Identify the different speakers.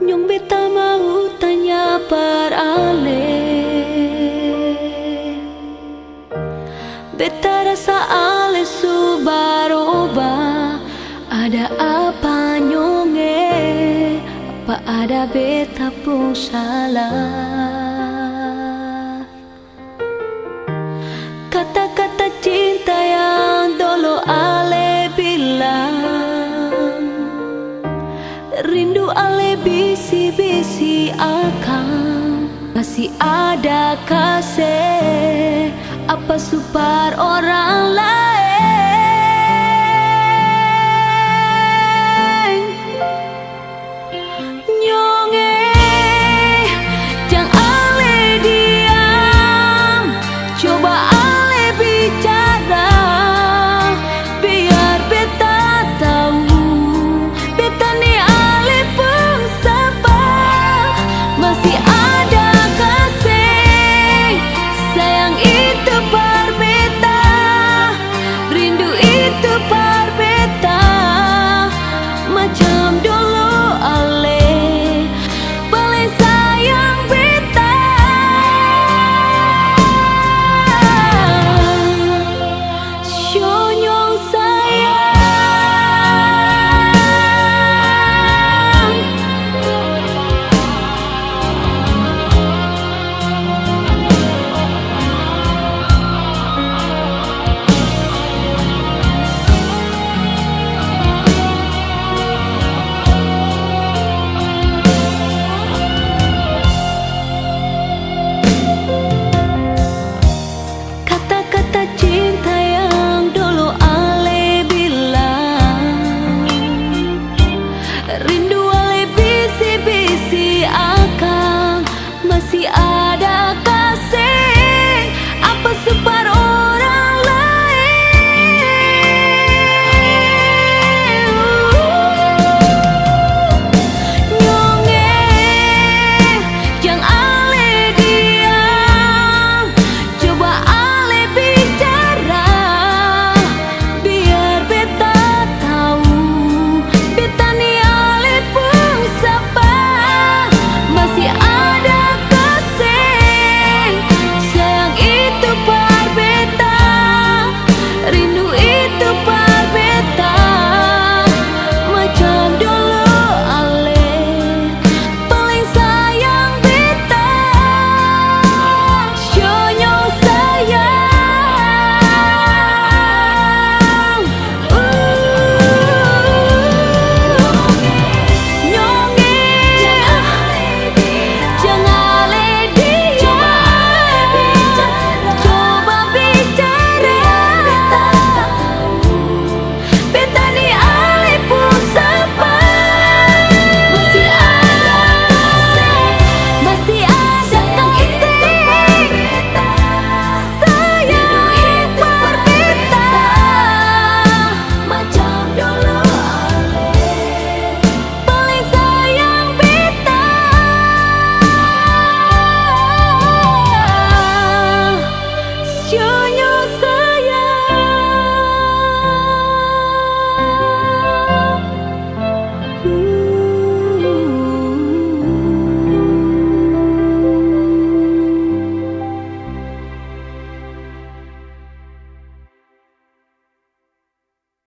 Speaker 1: Nyong beta mau tanya par ale, beta rasa ale subaroba. Ada apa nyonge? Apa ada beta pun salah? Kata-kata cinta yang dulu ale bilang, rindu ale bisi-bisi akan. Masih ada kasih apa supar orang lain? Nyonge jangan ale diam, coba ale bicara, biar beta tahu beta ni ale pun sabar. Masih ada kasih sayang itu par beta, rindu itu par beta. Macam dulu ale paling sayang beta. Syonyong sayang, kata-kata cinta yang dulu ale bilang, rindu ale bisi-bisi akan. Masih ada